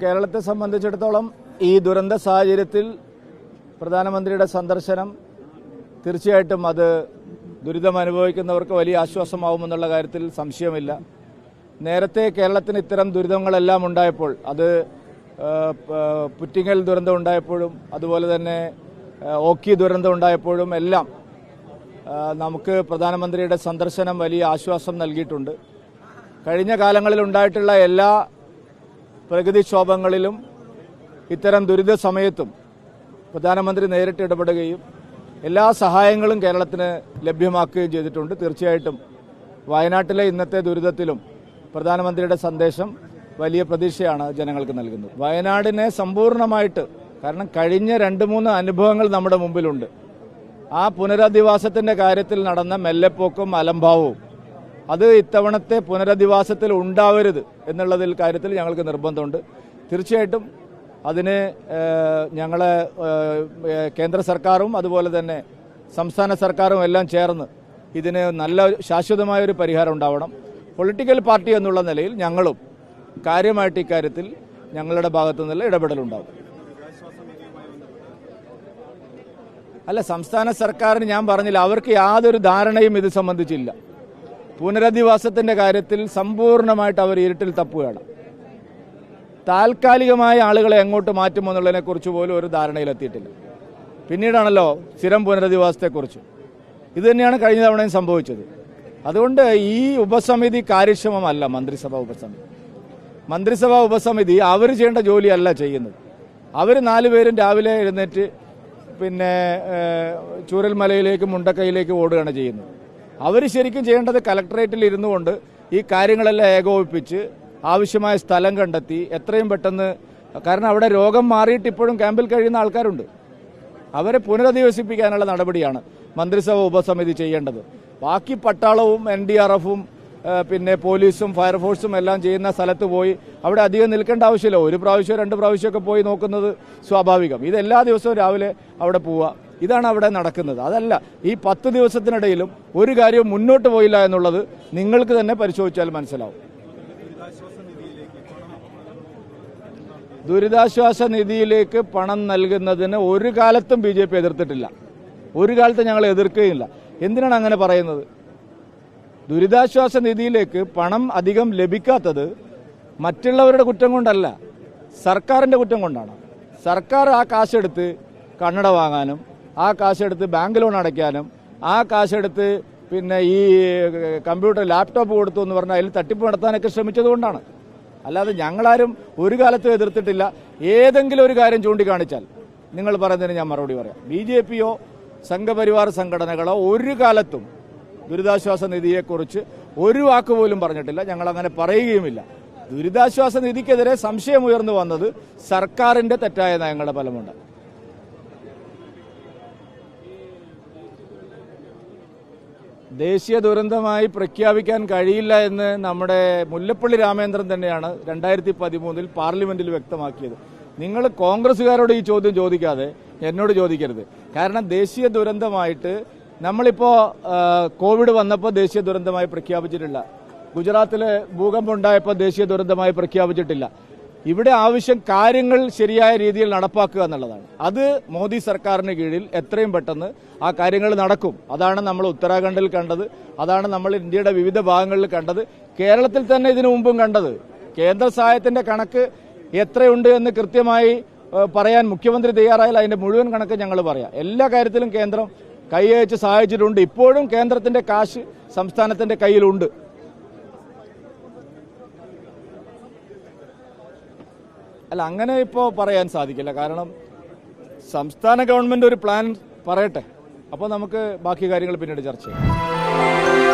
കേരളത്തെ സംബന്ധിച്ചിടത്തോളം ഈ ദുരന്ത സാഹചര്യത്തിൽ പ്രധാനമന്ത്രിയുടെ സന്ദർശനം തീർച്ചയായിട്ടും അത് ദുരിതം അനുഭവിക്കുന്നവർക്ക് വലിയ ആശ്വാസമാവുമെന്നുള്ള കാര്യത്തിൽ സംശയമില്ല. നേരത്തെ കേരളത്തിന് ഇത്തരം ദുരിതങ്ങളെല്ലാം ഉണ്ടായപ്പോൾ, അത് പുറ്റിങ്ങൽ ദുരന്തം ഉണ്ടായപ്പോഴും അതുപോലെ തന്നെ ഓക്കി ദുരന്തം ഉണ്ടായപ്പോഴും എല്ലാം നമുക്ക് പ്രധാനമന്ത്രിയുടെ സന്ദർശനം വലിയ ആശ്വാസം നൽകിയിട്ടുണ്ട്. കഴിഞ്ഞ കാലങ്ങളിൽ ഉണ്ടായിട്ടുള്ള എല്ലാ പ്രകൃതിക്ഷോഭങ്ങളിലും ഇത്തരം ദുരിത സമയത്തും പ്രധാനമന്ത്രി നേരിട്ട് ഇടപെടുകയും എല്ലാ സഹായങ്ങളും കേരളത്തിന് ലഭ്യമാക്കുകയും ചെയ്തിട്ടുണ്ട്. തീർച്ചയായിട്ടും വയനാട്ടിലെ ഇന്നത്തെ ദുരിതത്തിലും പ്രധാനമന്ത്രിയുടെ സന്ദേശം വലിയ പ്രതീക്ഷയാണ് ജനങ്ങൾക്ക് നൽകുന്നത്. വയനാടിനെ സമ്പൂർണ്ണമായിട്ട്, കാരണം കഴിഞ്ഞ 2-3 അനുഭവങ്ങൾ നമ്മുടെ മുമ്പിലുണ്ട്. ആ പുനരധിവാസത്തിന്റെ കാര്യത്തിൽ നടന്ന മെല്ലെപ്പോക്കും അലംഭാവവും അത് ഇത്തവണത്തെ പുനരധിവാസത്തിൽ ഉണ്ടാവരുത് എന്നുള്ളതിൽ കാര്യത്തിൽ ഞങ്ങൾക്ക് നിർബന്ധമുണ്ട്. തീർച്ചയായിട്ടും അതിന് ഞങ്ങളെ കേന്ദ്ര സർക്കാരും അതുപോലെ തന്നെ സംസ്ഥാന സർക്കാരും എല്ലാം ചേർന്ന് ഇതിന് നല്ല ശാശ്വതമായൊരു പരിഹാരം ഉണ്ടാവണം. പൊളിറ്റിക്കൽ പാർട്ടി എന്നുള്ള നിലയിൽ ഞങ്ങളും കാര്യമായിട്ട് ഇക്കാര്യത്തിൽ ഞങ്ങളുടെ ഭാഗത്തു നിന്നുള്ള ഇടപെടലുണ്ടാവും. അല്ല, സംസ്ഥാന സർക്കാരിന് ഞാൻ പറഞ്ഞില്ല, അവർക്ക് യാതൊരു ധാരണയും ഇത് സംബന്ധിച്ചില്ല. പുനരധിവാസത്തിന്റെ കാര്യത്തിൽ സമ്പൂർണ്ണമായിട്ട് അവർ ഇരുട്ടിൽ തപ്പുകയാണ്. താൽക്കാലികമായ ആളുകളെ എങ്ങോട്ട് മാറ്റുമെന്നുള്ളതിനെ കുറിച്ച് പോലും ഒരു ധാരണയിലെത്തിയിട്ടില്ല. പിന്നീടാണല്ലോ സ്ഥിരം പുനരധിവാസത്തെക്കുറിച്ച്. ഇത് തന്നെയാണ് കഴിഞ്ഞ തവണയും സംഭവിച്ചത്. അതുകൊണ്ട് ഈ ഉപസമിതി കാര്യക്ഷമമല്ല. മന്ത്രിസഭാ ഉപസമിതി അവർ ചെയ്യേണ്ട ജോലിയല്ല ചെയ്യുന്നത്. അവർ 4 പേരും രാവിലെ എഴുന്നേറ്റ് പിന്നെ ചൂരൽമലയിലേക്കും മുണ്ടക്കൈയിലേക്കും ഓടുകയാണ് ചെയ്യുന്നത്. അവർ ശരിക്കും ചെയ്യേണ്ടത് കലക്ടറേറ്റിൽ ഇരുന്നു കൊണ്ട് ഈ കാര്യങ്ങളെല്ലാം ഏകോപിപ്പിച്ച് ആവശ്യമായ സ്ഥലം കണ്ടെത്തി എത്രയും പെട്ടെന്ന്, കാരണം അവിടെ രോഗം മാറിയിട്ട് ഇപ്പോഴും ക്യാമ്പിൽ കഴിയുന്ന ആൾക്കാരുണ്ട്, അവരെ പുനരധിവസിപ്പിക്കാനുള്ള നടപടിയാണ് മന്ത്രിസഭ ഉപസമിതി ചെയ്യേണ്ടത്. ബാക്കി പട്ടാളവും NDRFും പിന്നെ പോലീസും ഫയർഫോഴ്സും എല്ലാം ചെയ്യുന്ന സ്ഥലത്ത് പോയി അവിടെ അധികം നിൽക്കേണ്ട ആവശ്യമില്ല. 1 പ്രാവശ്യം 2 പ്രാവശ്യമൊക്കെ പോയി നോക്കുന്നത് സ്വാഭാവികം. ഇതെല്ലാ ദിവസവും രാവിലെ അവിടെ പോവുക, ഇതാണ് അവിടെ നടക്കുന്നത്. അതല്ല, ഈ 10 ദിവസത്തിനിടയിലും ഒരു കാര്യവും മുന്നോട്ട് പോയില്ല എന്നുള്ളത് നിങ്ങൾക്ക് തന്നെ പരിശോധിച്ചാൽ മനസ്സിലാവും. ദുരിതാശ്വാസ നിധിയിലേക്ക് പണം നൽകുന്നതിന് ഒരു കാലത്തും BJP എതിർത്തിട്ടില്ല. ഒരു കാലത്തും ഞങ്ങൾ എതിർക്കുകയില്ല. എന്തിനാണ് അങ്ങനെ പറയുന്നത്? ദുരിതാശ്വാസ നിധിയിലേക്ക് പണം അധികം ലഭിക്കാത്തത് മറ്റുള്ളവരുടെ കുറ്റം കൊണ്ടല്ല, സർക്കാരിൻ്റെ കുറ്റം കൊണ്ടാണ്. സർക്കാർ ആ കാശെടുത്ത് കണ്ണട വാങ്ങാനും ആ കാശെടുത്ത് ബാങ്ക് ലോൺ അടയ്ക്കാനും ആ കാശെടുത്ത് പിന്നെ ഈ കമ്പ്യൂട്ടർ ലാപ്ടോപ്പ് കൊടുത്തു എന്ന് പറഞ്ഞാൽ അതിൽ തട്ടിപ്പ് നടത്താനൊക്കെ ശ്രമിച്ചതുകൊണ്ടാണ്. അല്ലാതെ ഞങ്ങളാരും ഒരു കാലത്തും എതിർത്തിട്ടില്ല. ഏതെങ്കിലും ഒരു കാര്യം ചൂണ്ടിക്കാണിച്ചാൽ നിങ്ങൾ പറയുന്നതിന് ഞാൻ മറുപടി പറയാം. BJPയോ സംഘപരിവാർ സംഘടനകളോ ഒരു കാലത്തും ദുരിതാശ്വാസ നിധിയെക്കുറിച്ച് ഒരു വാക്ക് പോലും പറഞ്ഞിട്ടില്ല. ഞങ്ങളങ്ങനെ പറയുകയുമില്ല. ദുരിതാശ്വാസ നിധിക്കെതിരെ സംശയം ഉയർന്നു വന്നത് സർക്കാരിന്റെ തെറ്റായ നയങ്ങളുടെ ഫലമുണ്ട്. ദേശീയ ദുരന്തമായി പ്രഖ്യാപിക്കാൻ കഴിയില്ല എന്ന് നമ്മുടെ മുല്ലപ്പള്ളി രാമേന്ദ്രൻ തന്നെയാണ് 2013 പാർലമെന്റിൽ വ്യക്തമാക്കിയത്. നിങ്ങൾ കോൺഗ്രസുകാരോട് ഈ ചോദ്യം ചോദിക്കാതെ എന്നോട് ചോദിക്കരുത്. കാരണം ദേശീയ ദുരന്തമായിട്ട് നമ്മളിപ്പോൾ കോവിഡ് വന്നപ്പോൾ ദേശീയ ദുരന്തമായി പ്രഖ്യാപിച്ചിട്ടില്ല. ഗുജറാത്തിലെ ഭൂകമ്പം ഉണ്ടായപ്പോൾ ദേശീയ ദുരന്തമായി പ്രഖ്യാപിച്ചിട്ടില്ല. ഇവിടെ ആവശ്യം കാര്യങ്ങൾ ശരിയായ രീതിയിൽ നടപ്പാക്കുക എന്നുള്ളതാണ്. അത് മോദി സർക്കാരിന് കീഴിൽ എത്രയും പെട്ടെന്ന് ആ കാര്യങ്ങൾ നടക്കും. അതാണ് നമ്മൾ ഉത്തരാഖണ്ഡിൽ കണ്ടത്, അതാണ് നമ്മൾ ഇന്ത്യയുടെ വിവിധ ഭാഗങ്ങളിൽ കണ്ടത്, കേരളത്തിൽ തന്നെ ഇതിനു മുമ്പും കണ്ടത്. കേന്ദ്ര സഹായത്തിന്റെ കണക്ക് എത്രയുണ്ട് എന്ന് കൃത്യമായി പറയാൻ മുഖ്യമന്ത്രി തയ്യാറായാൽ അതിന്റെ മുഴുവൻ കണക്ക് ഞങ്ങൾ പറയാം. എല്ലാ കാര്യത്തിലും കേന്ദ്രം കൈയച്ച് സഹായിച്ചിട്ടുണ്ട്. ഇപ്പോഴും കേന്ദ്രത്തിന്റെ കാശ് സംസ്ഥാനത്തിന്റെ കയ്യിലുണ്ട്. അല്ല, അങ്ങനെ ഇപ്പോൾ പറയാൻ സാധിക്കില്ല. കാരണം സംസ്ഥാന ഗവൺമെന്റ് ഒരു പ്ലാൻ പറയട്ടെ, അപ്പോൾ നമുക്ക് ബാക്കി കാര്യങ്ങൾ പിന്നീട് ചർച്ച ചെയ്യാം.